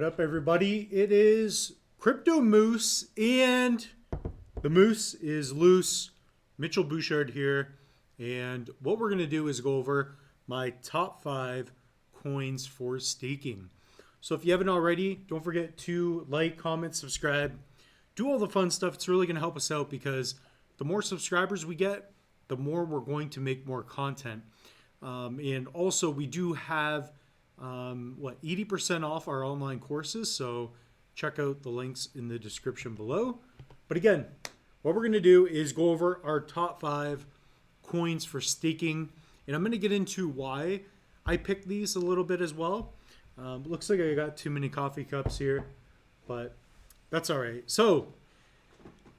What up, everybody? It is Crypto Moose, and the moose is loose. Mitchell Bouchard here, and what we're going to do is go over my top 5 coins for staking. So if you haven't already, don't forget to like, comment, subscribe, do all the fun stuff. It's really going to help us out because the more subscribers we get, the more we're going to make more content. And also, we do have 80% off our online courses, so check out the links in the description below. But again, what we're going to do is go over our top 5 coins for staking, and I'm going to get into why I picked these a little bit as well. Looks like I got too many coffee cups here, but that's all right. So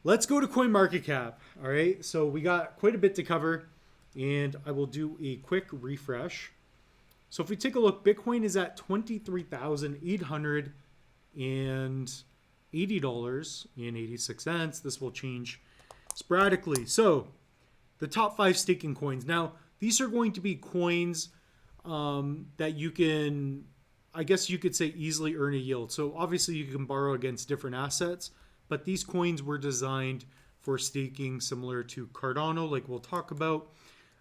let's go to CoinMarketCap. All right, so we got quite a bit to cover, and I will do a quick refresh. So if we take a look, Bitcoin is at $23,880.86. This will change sporadically. So the top 5 staking coins. Now, these are going to be coins that you can, I guess you could say, easily earn a yield. So obviously you can borrow against different assets, but these coins were designed for staking, similar to Cardano, like we'll talk about.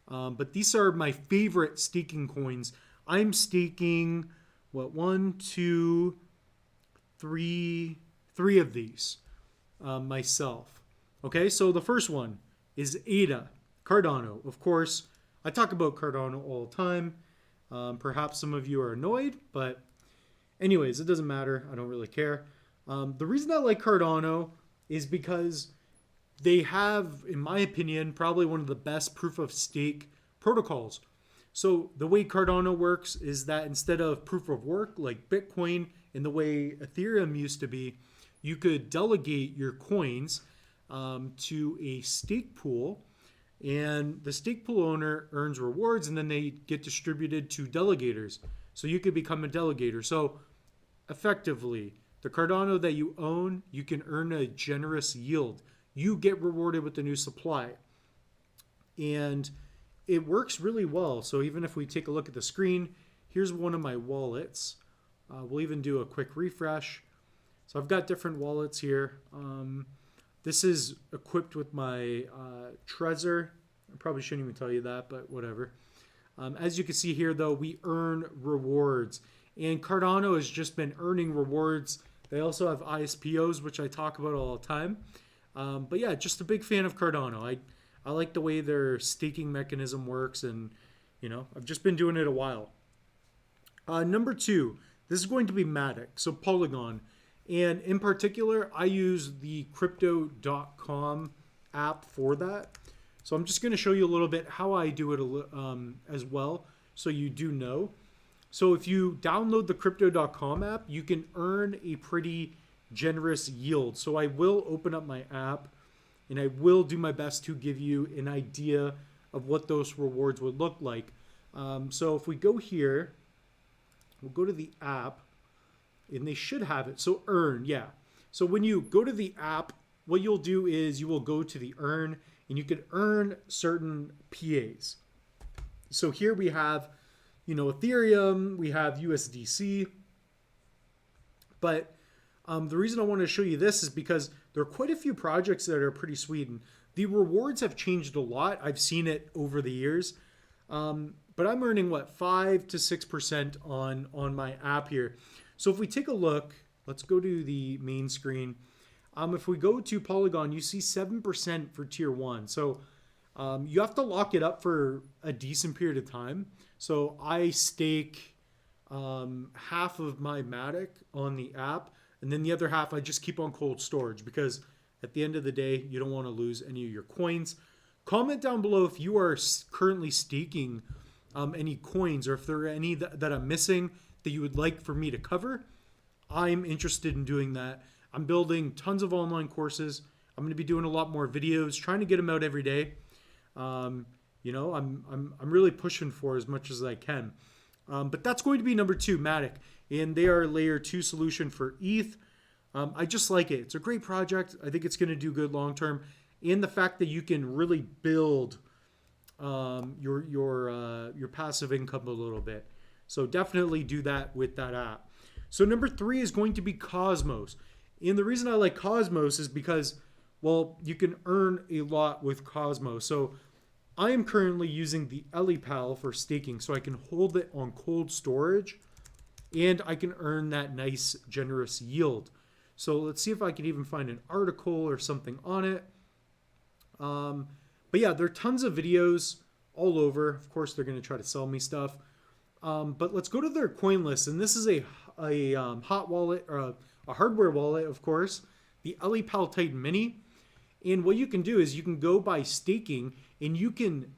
But these are my favorite staking coins. I'm staking, three of these myself. Okay, so the first one is ADA, Cardano. Of course, I talk about Cardano all the time. Perhaps some of you are annoyed, but anyways, it doesn't matter. I don't really care. The reason I like Cardano is because they have, in my opinion, probably one of the best proof of stake protocols. So the way Cardano works is that instead of proof of work like Bitcoin and the way Ethereum used to be, you could delegate your coins to a stake pool, and the stake pool owner earns rewards, and then they get distributed to delegators. So you could become a delegator. So effectively, the Cardano that you own, you can earn a generous yield. You get rewarded with the new supply. And it works really well. So even if we take a look at the screen, here's one of my wallets. We'll even do a quick refresh. So I've got different wallets here. This is equipped with my Trezor. I probably shouldn't even tell you that, but whatever. As you can see here, though, we earn rewards. And Cardano has just been earning rewards. They also have ISPOs, which I talk about all the time. But yeah, just a big fan of Cardano. I like the way their staking mechanism works, and I've just been doing it a while. Number 2, this is going to be Matic, so Polygon. And in particular, I use the Crypto.com app for that. So I'm just going to show you a little bit how I do it as well, so you do know. So if you download the Crypto.com app, you can earn a pretty generous yield. So I will open up my app, and I will do my best to give you an idea of what those rewards would look like. So if we go here, we'll go to the app, and they should have it. So earn, yeah. So when you go to the app, what you'll do is you will go to the earn, and you can earn certain PAs. So here we have, Ethereum, we have USDC. But the reason I want to show you this is because there are quite a few projects that are pretty sweet, and the rewards have changed a lot. I've seen it over the years, but I'm earning 5 to 6% on my app here. So if we take a look, let's go to the main screen. If we go to Polygon, you see 7% for tier 1. So you have to lock it up for a decent period of time. So I stake half of my Matic on the app, and then the other half I just keep on cold storage, because at the end of the day, you don't want to lose any of your coins. Comment down below if you are currently staking any coins, or if there are any that I'm missing that you would like for me to cover. I'm interested in doing that. I'm building tons of online courses. I'm going to be doing a lot more videos, trying to get them out every day. I'm really pushing for as much as I can. But that's going to be number 2, Matic. And they are a layer 2 solution for ETH. I just like it. It's a great project. I think it's going to do good long term. And the fact that you can really build your passive income a little bit. So definitely do that with that app. So number 3 is going to be Cosmos. And the reason I like Cosmos is because, well, you can earn a lot with Cosmos. So I am currently using the EliPal for staking, so I can hold it on cold storage and I can earn that nice generous yield. So let's see if I can even find an article or something on it. But yeah, there are tons of videos all over. Of course, they're going to try to sell me stuff. But let's go to their coin list. And this is a hot wallet, or a hardware wallet, of course, the EliPal Titan Mini. And what you can do is you can go by staking, and you can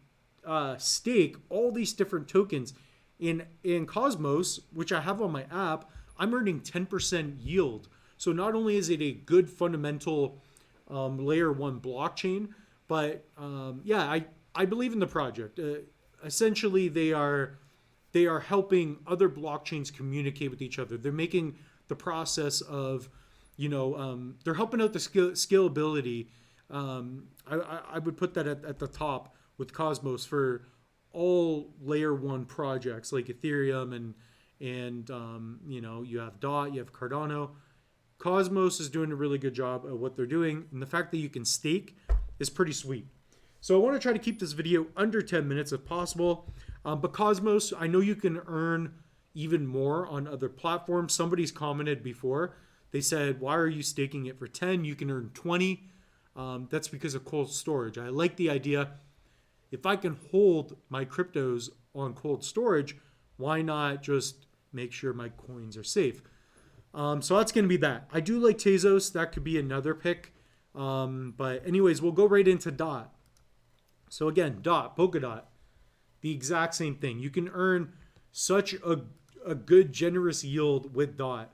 stake all these different tokens. In Cosmos, which I have on my app, I'm earning 10% yield. So not only is it a good fundamental layer 1 blockchain, but yeah, I believe in the project. Essentially, they are helping other blockchains communicate with each other. They're making the process of, they're helping out the scalability. I would put that at the top with Cosmos for all layer 1 projects like Ethereum and you have DOT, you have Cardano. Cosmos is doing a really good job at what they're doing, and the fact that you can stake is pretty sweet. So I want to try to keep this video under 10 minutes if possible. But Cosmos, I know you can earn even more on other platforms. Somebody's commented before. They said, why are you staking it for 10? You can earn 20. That's because of cold storage. I like the idea. If I can hold my cryptos on cold storage, why not just make sure my coins are safe? So that's going to be that. I do like Tezos. That could be another pick. But anyways, we'll go right into DOT. So again, DOT, Polkadot, the exact same thing. You can earn such a good, generous yield with DOT.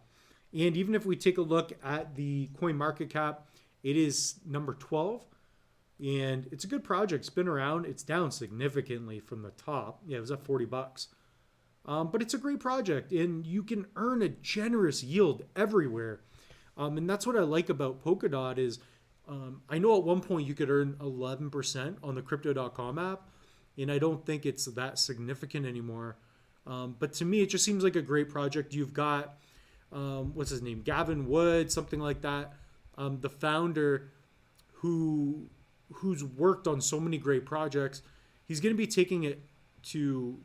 And even if we take a look at the coin market cap, it is number 12. And it's a good project. It's been around. It's down significantly from the top. Yeah, it was up $40. But it's a great project, and you can earn a generous yield everywhere. And that's what I like about Polkadot is I know at one point you could earn 11% on the Crypto.com app, and I don't think it's that significant anymore. But to me, it just seems like a great project. You've got, what's his name, Gavin Wood, something like that, the founder who's worked on so many great projects. He's going to be taking it to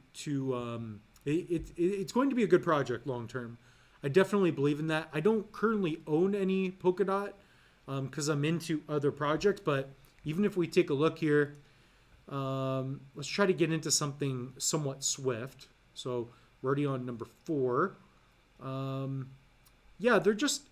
it's going to be a good project long term. I definitely believe in that. I don't currently own any Polkadot because I'm into other projects, but even if we take a look here, let's try to get into something somewhat swift. So we're already on number 4. Yeah, they're just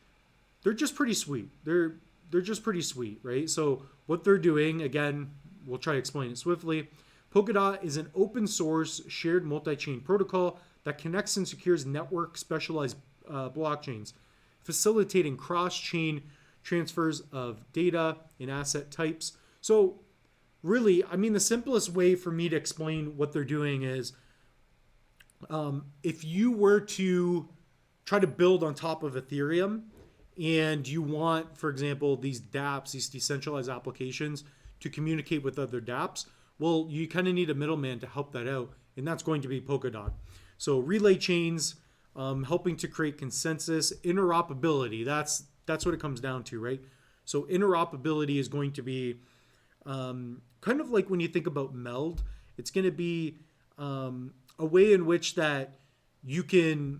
pretty sweet. They're just pretty sweet, right? So what they're doing, again, we'll try to explain it swiftly. Polkadot is an open source shared multi-chain protocol that connects and secures network specialized blockchains, facilitating cross-chain transfers of data and asset types. So really, I mean, the simplest way for me to explain what they're doing is if you were to try to build on top of Ethereum and you want, for example, these dApps, these decentralized applications to communicate with other dApps, well, you kind of need a middleman to help that out, and that's going to be Polkadot. So relay chains, helping to create consensus, interoperability, that's what it comes down to, right? So interoperability is going to be kind of like when you think about Meld, it's going to be a way in which that you can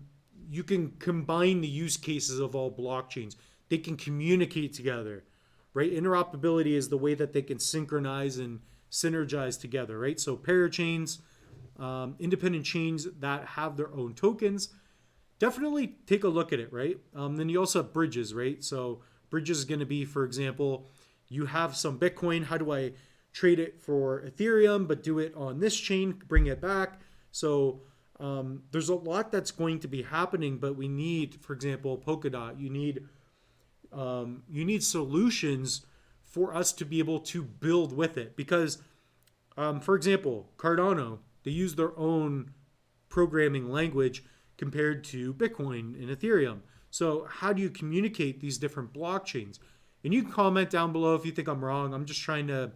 combine the use cases of all blockchains. They can communicate together, right? Interoperability is the way that they can synchronize and synergize together, right? So parachains, independent chains that have their own tokens, definitely take a look at it, right? Then you also have bridges, right? So bridges is going to be, for example, you have some Bitcoin. How do I trade it for Ethereum, but do it on this chain, bring it back? So there's a lot that's going to be happening, but we need, for example, Polkadot. You need solutions for us to be able to build with it. Because, for example, Cardano, they use their own programming language compared to Bitcoin and Ethereum. So how do you communicate these different blockchains? And you can comment down below if you think I'm wrong. I'm just trying to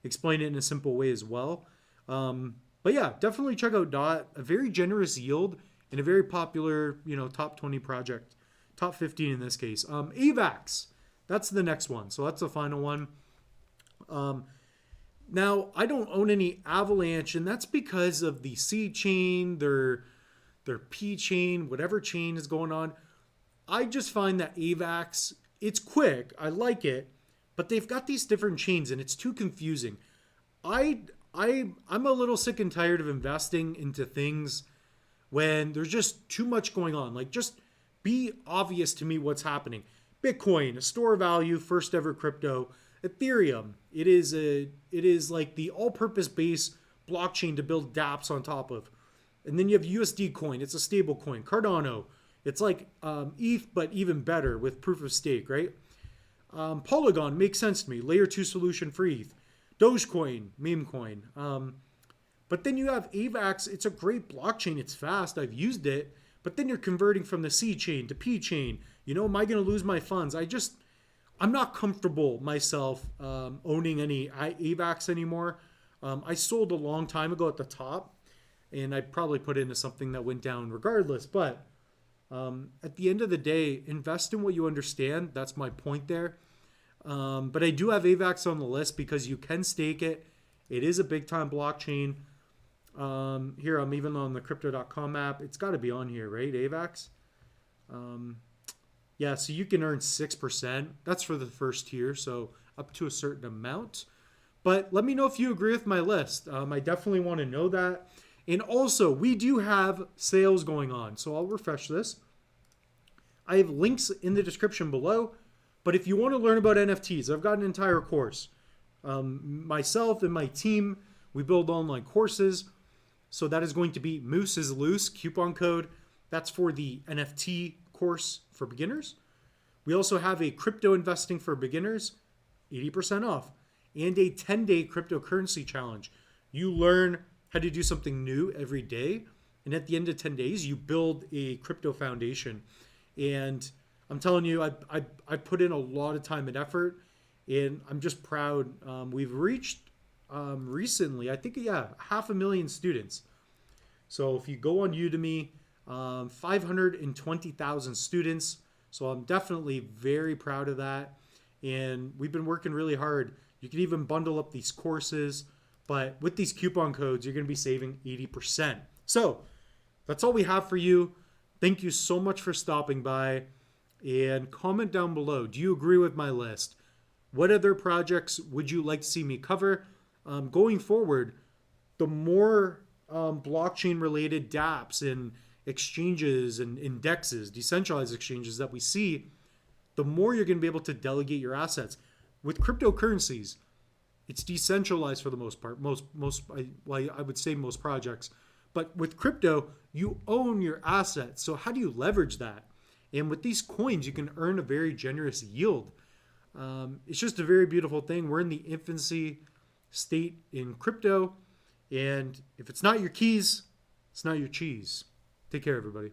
explain it in a simple way as well. But yeah, definitely check out DOT, a very generous yield and a very popular, top 20 project. top 15 in this case. AVAX, that's the next one. So that's the final one. Now, I don't own any Avalanche, and that's because of the C chain, their P chain, whatever chain is going on. I just find that AVAX, it's quick. I like it, but they've got these different chains, and it's too confusing. I'm a little sick and tired of investing into things when there's just too much going on. Like, just be obvious to me what's happening. Bitcoin, a store of value, first ever crypto. Ethereum, it is like the all-purpose base blockchain to build dApps on top of. And then you have USD coin, it's a stable coin. Cardano, it's like ETH, but even better with proof of stake, right? Polygon makes sense to me, layer 2 solution for ETH. Dogecoin, meme coin. But then you have AVAX, it's a great blockchain, it's fast, I've used it, but then you're converting from the C chain to P chain. You know, am I going to lose my funds? I'm not comfortable myself owning any AVAX anymore. I sold a long time ago at the top, and I probably put into something that went down regardless. But at the end of the day, invest in what you understand. That's my point there. But I do have AVAX on the list because you can stake it. It is a big-time blockchain. Here, I'm even on the Crypto.com app. It's got to be on here, right? AVAX. Yeah, so you can earn 6%. That's for the first tier, so up to a certain amount. But let me know if you agree with my list. I definitely want to know that. And also, we do have sales going on, so I'll refresh this. I have links in the description below. But if you want to learn about NFTs, I've got an entire course. Myself and my team, we build online courses. So that is going to be Moose is Loose coupon code. That's for the NFT course for beginners. We also have a crypto investing for beginners, 80% off, and a 10-day cryptocurrency challenge. You learn how to do something new every day, and at the end of 10 days, you build a crypto foundation. And I'm telling you, I put in a lot of time and effort, and I'm just proud. We've reached recently, I think, 500,000 students. So if you go on Udemy, 520,000 students. So I'm definitely very proud of that. And we've been working really hard. You can even bundle up these courses, but with these coupon codes, you're going to be saving 80%. So that's all we have for you. Thank you so much for stopping by, and comment down below. Do you agree with my list? What other projects would you like to see me cover? Going forward, the more blockchain related dApps and exchanges and indexes, decentralized exchanges that we see, the more you're going to be able to delegate your assets. With cryptocurrencies, it's decentralized for the most part. I would say most projects. But with crypto, you own your assets. So how do you leverage that? And with these coins, you can earn a very generous yield. It's just a very beautiful thing. We're in the infancy state in crypto. And if it's not your keys, it's not your cheese. Take care, everybody.